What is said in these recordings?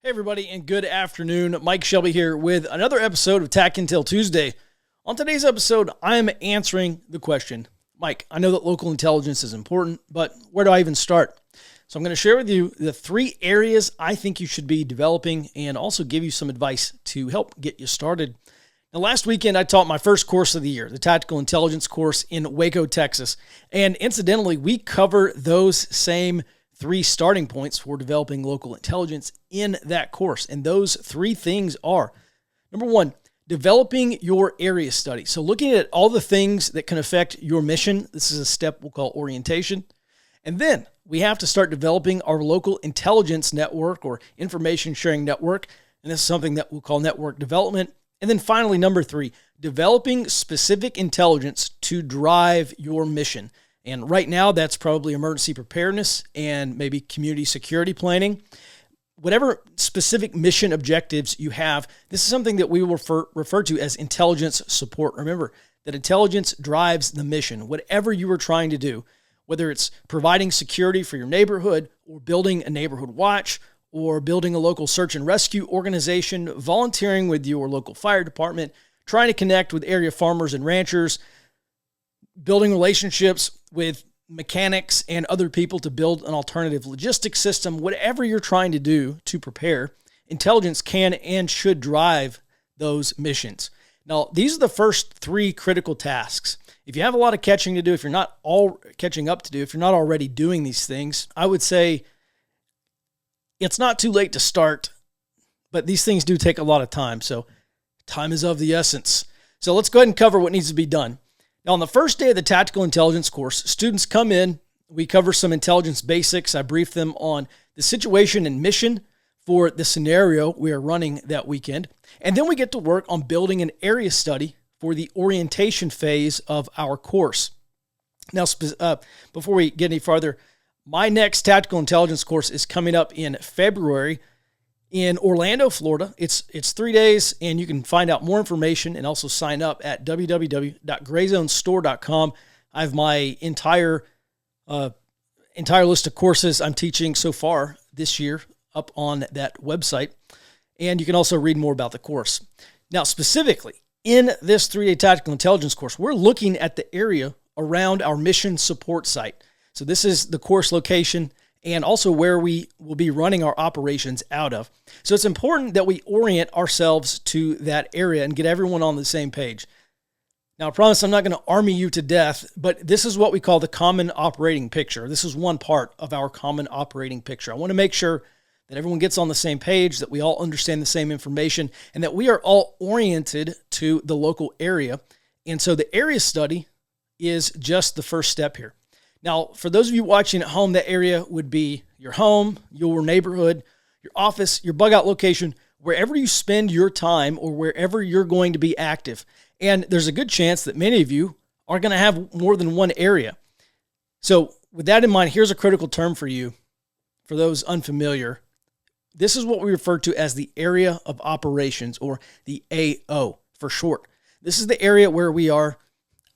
Hey everybody, and good afternoon. Mike Shelby here with another episode of TAC Intel Tuesday. On today's episode, I'm answering the question, Mike, I know that local intelligence is important, but where do I even start? So I'm going to share with you the 3 areas I think you should be developing and also give you some advice to help get you started. Now, last weekend, I taught my first course of the year, the Tactical Intelligence course in Waco, Texas. And incidentally, we cover those same 3 starting points for developing local intelligence in that course. And those 3 things are, number 1, developing your area study. So looking at all the things that can affect your mission. This is a step we'll call orientation. And then we have to start developing our local intelligence network or information sharing network. And this is something that we'll call network development. And then finally, number 3, developing specific intelligence to drive your mission. And right now, that's probably emergency preparedness and maybe community security planning. Whatever specific mission objectives you have, this is something that we will refer to as intelligence support. Remember that intelligence drives the mission. Whatever you are trying to do, whether it's providing security for your neighborhood or building a neighborhood watch or building a local search and rescue organization, volunteering with your local fire department, trying to connect with area farmers and ranchers, building relationships with mechanics and other people to build an alternative logistics system, whatever you're trying to do to prepare, intelligence can and should drive those missions. Now, these are the first 3 critical tasks. If you have a lot of catching to do, if you're not all catching up to do, if you're not already doing these things, I would say it's not too late to start, but these things do take a lot of time. So time is of the essence. So let's go ahead and cover what needs to be done. Now, on the first day of the Tactical Intelligence course, students come in, we cover some intelligence basics. I brief them on the situation and mission for the scenario we are running that weekend. And then we get to work on building an area study for the orientation phase of our course. Now, before we get any farther, my next Tactical Intelligence course is coming up in February in Orlando, Florida. It's 3 days, and you can find out more information and also sign up at www.grayzonestore.com. I have my entire list of courses I'm teaching so far this year up on that website, and you can also read more about the course. Now, specifically, in this 3-day Tactical Intelligence course, we're looking at the area around our mission support site. So this is the course location and also where we will be running our operations out of. So it's important that we orient ourselves to that area and get everyone on the same page. Now, I promise I'm not going to army you to death, but this is what we call the common operating picture. This is one part of our common operating picture. I want to make sure that everyone gets on the same page, that we all understand the same information, and that we are all oriented to the local area. And so the area study is just the first step here. Now, for those of you watching at home, that area would be your home, your neighborhood, your office, your bug out location, wherever you spend your time or wherever you're going to be active. And there's a good chance that many of you are going to have more than one area. So with that in mind, here's a critical term for you, for those unfamiliar. This is what we refer to as the area of operations, or the AO for short. This is the area where we are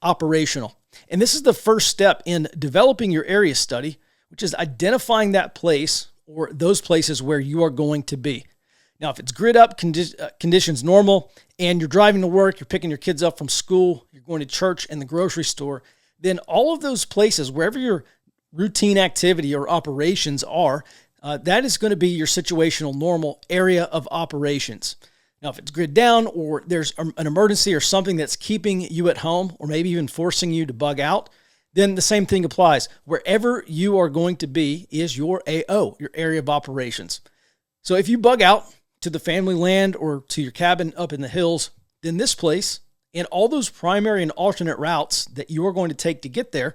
operational. And this is the first step in developing your area study, which is identifying that place or those places where you are going to be. Now, if it's grid up, conditions normal, and you're driving to work, you're picking your kids up from school, you're going to church and the grocery store, then all of those places, wherever your routine activity or operations are, that is going to be your situational normal area of operations. Now, if it's grid down or there's an emergency or something that's keeping you at home or maybe even forcing you to bug out, then the same thing applies. Wherever you are going to be is your AO, your area of operations. So if you bug out to the family land or to your cabin up in the hills, then this place and all those primary and alternate routes that you are going to take to get there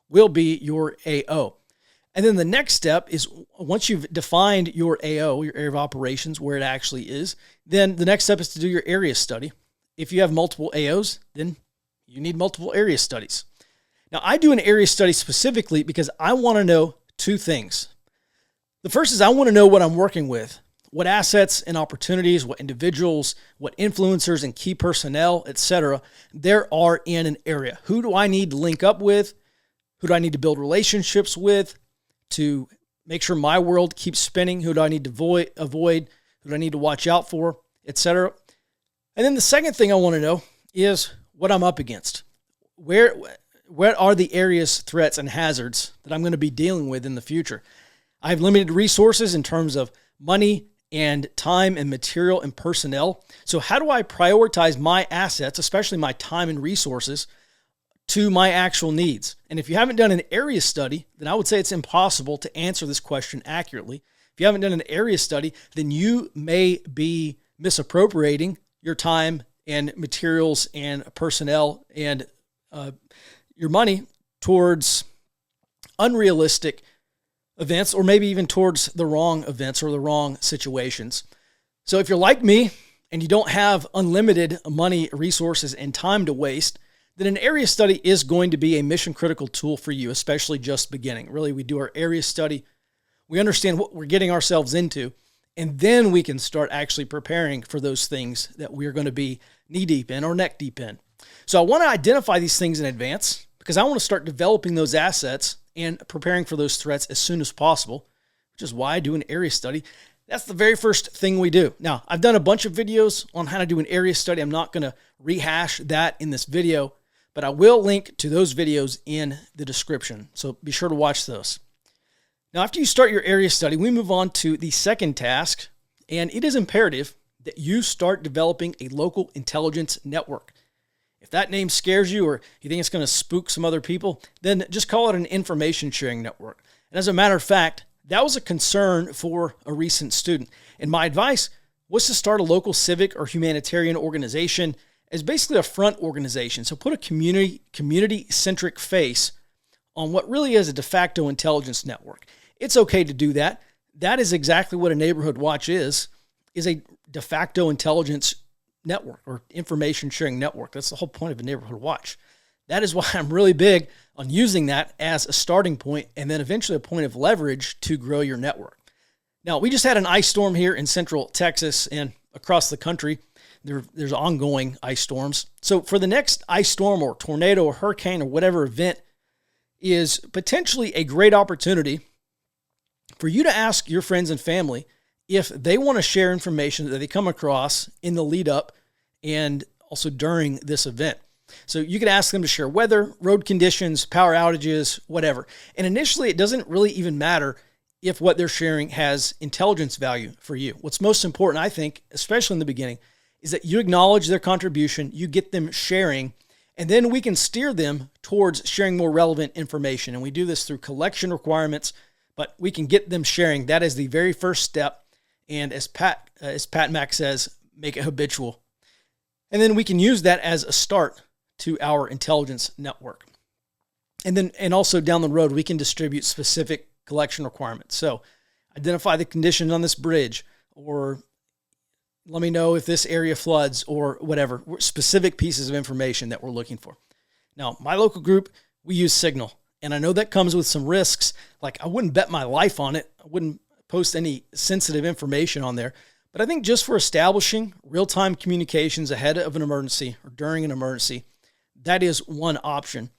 will be your AO. And then the next step is, once you've defined your AO, your area of operations, where it actually is, then the next step is to do your area study. If you have multiple AOs, then you need multiple area studies. Now, I do an area study specifically because I want to know 2 things. The first is I want to know what I'm working with, what assets and opportunities, what individuals, what influencers and key personnel, etc., there are in an area. Who do I need to link up with? Who do I need to build relationships with to make sure my world keeps spinning? Who do I need to avoid? Who do I need to watch out for, etc. And then the second thing I want to know is what I'm up against. Where are the areas, threats, and hazards that I'm going to be dealing with in the future? I have limited resources in terms of money and time and material and personnel. So how do I prioritize my assets, especially my time and resources, to my actual needs? And if you haven't done an area study, then I would say it's impossible to answer this question accurately. If you haven't done an area study, then you may be misappropriating your time and materials and personnel and your money towards unrealistic events, or maybe even towards the wrong events or the wrong situations. So if you're like me and you don't have unlimited money, resources, and time to waste, then an area study is going to be a mission critical tool for you, especially just beginning. Really, we do our area study, we understand what we're getting ourselves into, and then we can start actually preparing for those things that we're going to be knee deep in or neck deep in. So I want to identify these things in advance because I want to start developing those assets and preparing for those threats as soon as possible, which is why I do an area study. That's the very first thing we do. Now, I've done a bunch of videos on how to do an area study. I'm not going to rehash that in this video, but I will link to those videos in the description. So be sure to watch those. Now, after you start your area study, we move on to the second task, and it is imperative that you start developing a local intelligence network. If that name scares you or you think it's going to spook some other people, then just call it an information sharing network. And as a matter of fact, that was a concern for a recent student. And my advice was to start a local civic or humanitarian organization as basically a front organization. So put a community-centric face on what really is a de facto intelligence network. It's okay to do that. That is exactly what a neighborhood watch is a de facto intelligence network or information sharing network. That's the whole point of a neighborhood watch. That is why I'm really big on using that as a starting point and then eventually a point of leverage to grow your network. Now, we just had an ice storm here in central Texas and across the country. There's ongoing ice storms. So for the next ice storm or tornado or hurricane or whatever event is potentially a great opportunity for you to ask your friends and family if they want to share information that they come across in the lead up and also during this event. So you can ask them to share weather, road conditions, power outages, whatever. And initially, it doesn't really even matter if what they're sharing has intelligence value for you. What's most important, I think, especially in the beginning, is that you acknowledge their contribution, you get them sharing, and then we can steer them towards sharing more relevant information. And we do this through collection requirements, but we can get them sharing. That is the very first step. And as Pat Mack says, make it habitual. And then we can use that as a start to our intelligence network. And also down the road, we can distribute specific collection requirements. So identify the conditions on this bridge, or let me know if this area floods, or whatever, specific pieces of information that we're looking for. Now, my local group, we use Signal. And I know that comes with some risks. Like, I wouldn't bet my life on it. I wouldn't post any sensitive information on there. But I think just for establishing real-time communications ahead of an emergency or during an emergency, that is one option.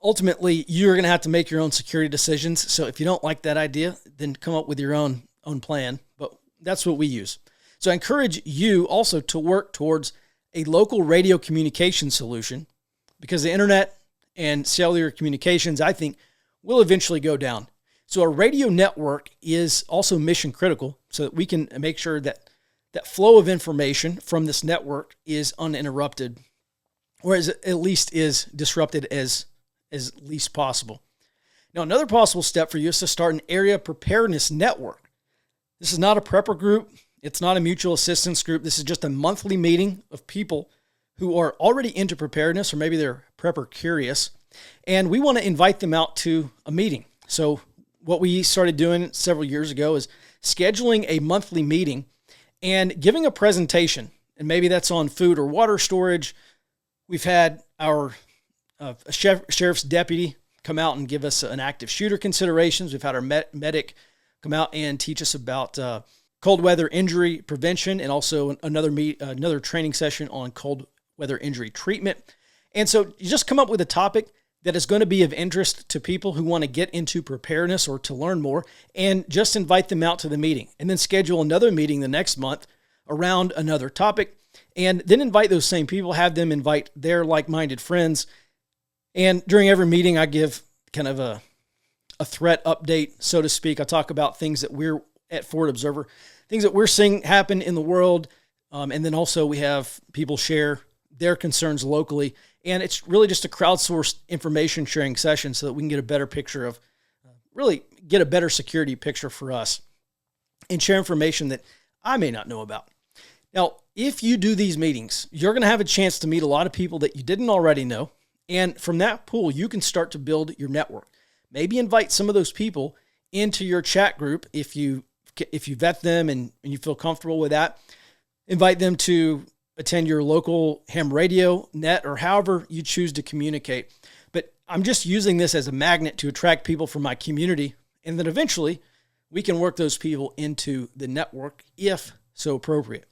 Ultimately, you're going to have to make your own security decisions. So if you don't like that idea, then come up with your own plan. But that's what we use. So I encourage you also to work towards a local radio communication solution, because the internet and cellular communications, I think, will eventually go down. So a radio network is also mission critical so that we can make sure that that flow of information from this network is uninterrupted, or at least is disrupted as least possible. Now, another possible step for you is to start an area preparedness network. This is not a prepper group. It's not a mutual assistance group. This is just a monthly meeting of people who are already into preparedness, or maybe they're prepper curious, and we want to invite them out to a meeting. So what we started doing several years ago is scheduling a monthly meeting and giving a presentation. And maybe that's on food or water storage. We've had our sheriff's deputy come out and give us an active shooter considerations. We've had our medic come out and teach us about cold weather injury prevention, and also another training session on cold weather injury treatment. And so you just come up with a topic that is going to be of interest to people who want to get into preparedness or to learn more, and just invite them out to the meeting, and then schedule another meeting the next month around another topic, and then invite those same people, have them invite their like-minded friends. And during every meeting, I give kind of a threat update, so to speak. I talk about things that we're at Forward Observer, things that we're seeing happen in the world. And then also we have people share their concerns locally. And it's really just a crowdsourced information sharing session so that we can get a better picture of, really get a better security picture for us and share information that I may not know about. Now, if you do these meetings, you're going to have a chance to meet a lot of people that you didn't already know. And from that pool, you can start to build your network. Maybe invite some of those people into your chat group if you vet them and you feel comfortable with that. Invite them to attend your local ham radio net or however you choose to communicate. But I'm just using this as a magnet to attract people from my community, and then eventually we can work those people into the network if so appropriate.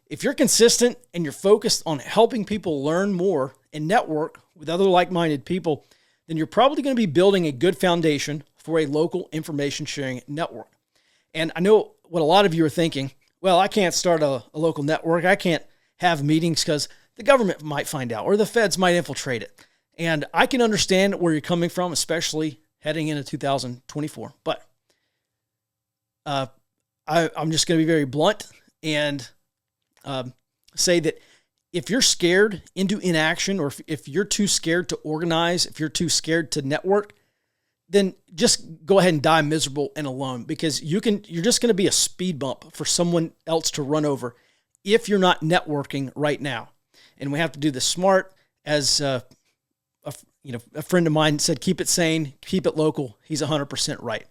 If you're consistent and you're focused on helping people learn more and network with other like-minded people, then you're probably going to be building a good foundation for a local information sharing network. And I know what a lot of you are thinking, well, I can't start a local network. I can't have meetings because the government might find out or the feds might infiltrate it. And I can understand where you're coming from, especially heading into 2024. But I'm just going to be very blunt and say that if you're scared into inaction, or if you're too scared to organize, if you're too scared to network, then just go ahead and die miserable and alone, because you're just going to be a speed bump for someone else to run over if you're not networking right now. And we have to do this smart. As a friend of mine said, keep it sane, keep it local. He's 100% right.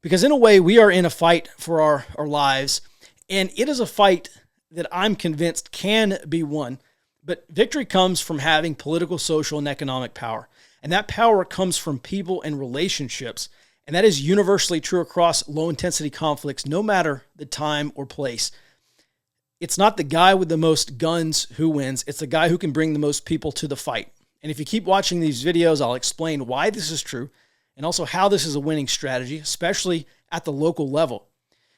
Because in a way, we are in a fight for our lives, and it is a fight that I'm convinced can be won. But victory comes from having political, social, and economic power. And that power comes from people and relationships. And that is universally true across low-intensity conflicts, no matter the time or place. It's not the guy with the most guns who wins. It's the guy who can bring the most people to the fight. And if you keep watching these videos, I'll explain why this is true and also how this is a winning strategy, especially at the local level.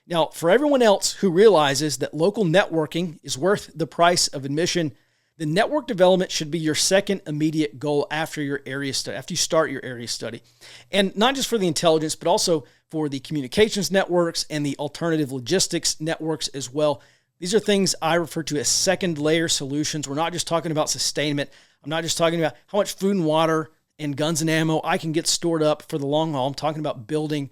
Now, for everyone else who realizes that local networking is worth the price of admission, the network development should be your second immediate goal after your area study, after you start your area study. And not just for the intelligence, but also for the communications networks and the alternative logistics networks as well. These are things I refer to as second layer solutions. We're not just talking about sustainment. I'm not just talking about how much food and water and guns and ammo I can get stored up for the long haul. I'm talking about building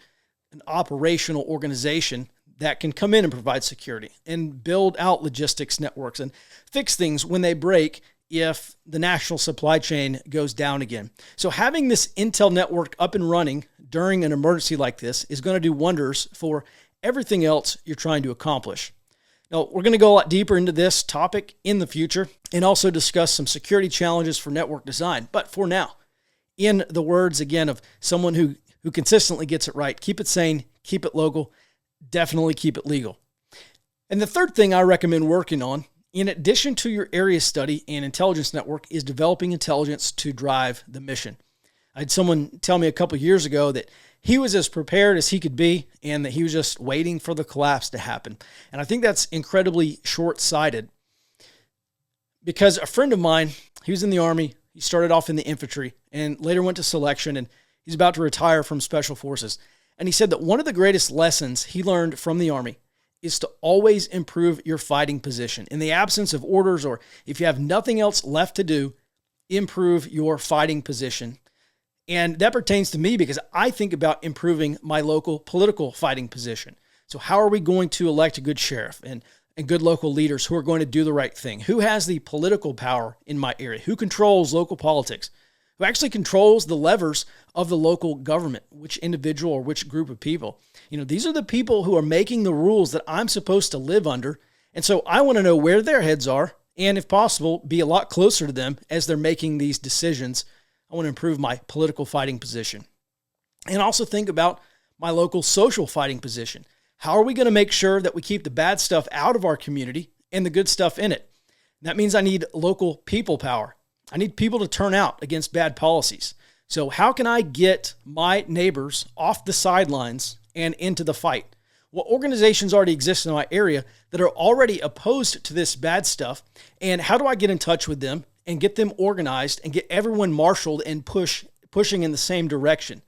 an operational organization that can come in and provide security and build out logistics networks and fix things when they break if the national supply chain goes down again. So having this intel network up and running during an emergency like this is going to do wonders for everything else you're trying to accomplish. Now, we're going to go a lot deeper into this topic in the future and also discuss some security challenges for network design. But for now, in the words, again, of someone who consistently gets it right, keep it sane, keep it local, definitely keep it legal. And the third thing I recommend working on, in addition to your area study and intelligence network, is developing intelligence to drive the mission. I had someone tell me a couple years ago that he was as prepared as he could be and that he was just waiting for the collapse to happen. And I think that's incredibly short-sighted, because a friend of mine, he was in the Army, he started off in the infantry and later went to selection, and he's about to retire from Special Forces. And he said that one of the greatest lessons he learned from the Army is to always improve your fighting position. In the absence of orders, or if you have nothing else left to do, improve your fighting position. And that pertains to me because I think about improving my local political fighting position. So how are we going to elect a good sheriff and good local leaders who are going to do the right thing? Who has the political power in my area? Who controls local politics? Who actually controls the levers of the local government? Which individual or which group of people? These are the people who are making the rules that I'm supposed to live under. And so I want to know where their heads are, and if possible, be a lot closer to them as they're making these decisions. I want to improve my political fighting position. And also think about my local social fighting position. How are we going to make sure that we keep the bad stuff out of our community and the good stuff in it? That means I need local people power. I need people to turn out against bad policies. So how can I get my neighbors off the sidelines and into the fight? What organizations already exist in my area that are already opposed to this bad stuff? And how do I get in touch with them and get them organized and get everyone marshaled and pushing in the same direction?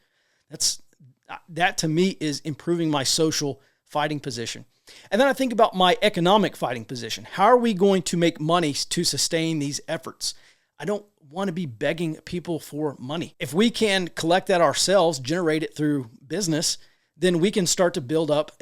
That to me is improving my social fighting position. And then I think about my economic fighting position. How are we going to make money to sustain these efforts? I don't want to be begging people for money. If we can collect that ourselves, generate it through business, then we can start to build up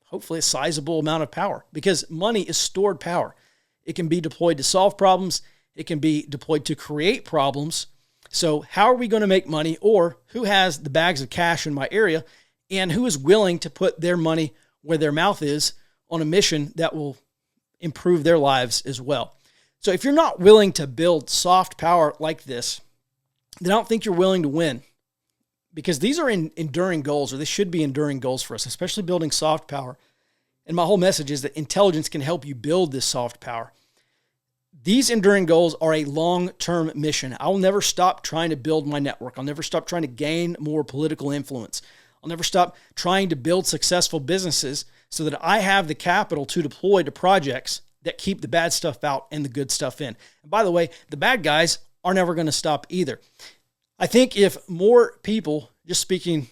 hopefully a sizable amount of power, because money is stored power. It can be deployed to solve problems. It can be deployed to create problems. So how are we going to make money, or who has the bags of cash in my area and who is willing to put their money where their mouth is on a mission that will improve their lives as well? So if you're not willing to build soft power like this, then I don't think you're willing to win, because these are enduring goals, or they should be enduring goals for us, especially building soft power. And my whole message is that intelligence can help you build this soft power. These enduring goals are a long-term mission. I will never stop trying to build my network. I'll never stop trying to gain more political influence. I'll never stop trying to build successful businesses so that I have the capital to deploy to projects that keep the bad stuff out and the good stuff in. And by the way, the bad guys are never going to stop either. I think if more people, just speaking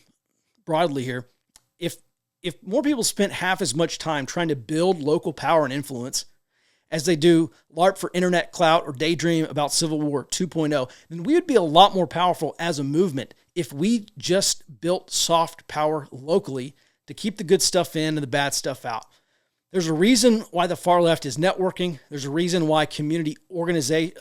broadly here, if more people spent half as much time trying to build local power and influence as they do LARP for internet clout or daydream about Civil War 2.0, then we would be a lot more powerful as a movement if we just built soft power locally to keep the good stuff in and the bad stuff out. There's a reason why the far left is networking. There's a reason why community organizing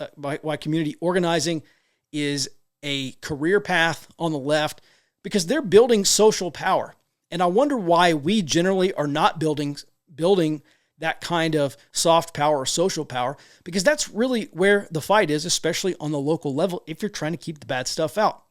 is a career path on the left, because they're building social power. And I wonder why we generally are not building that kind of soft power or social power, because that's really where the fight is, especially on the local level, if you're trying to keep the bad stuff out.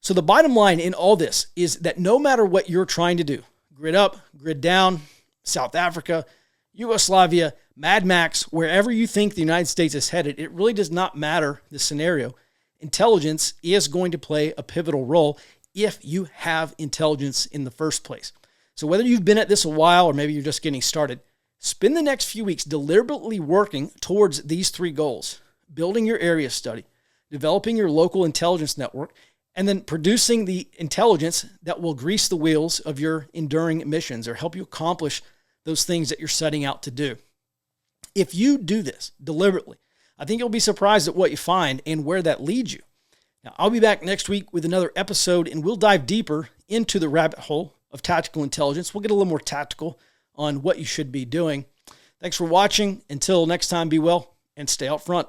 So the bottom line in all this is that no matter what you're trying to do, grid up, grid down, South Africa, Yugoslavia, Mad Max, wherever you think the United States is headed, it really does not matter the scenario. Intelligence is going to play a pivotal role if you have intelligence in the first place. So whether you've been at this a while or maybe you're just getting started, spend the next few weeks deliberately working towards these three goals: building your area study, developing your local intelligence network, and then producing the intelligence that will grease the wheels of your enduring missions or help you accomplish those things that you're setting out to do. If you do this deliberately, I think you'll be surprised at what you find and where that leads you. Now, I'll be back next week with another episode, and we'll dive deeper into the rabbit hole of tactical intelligence. We'll get a little more tactical on what you should be doing. Thanks for watching. Until next time, be well and stay out front.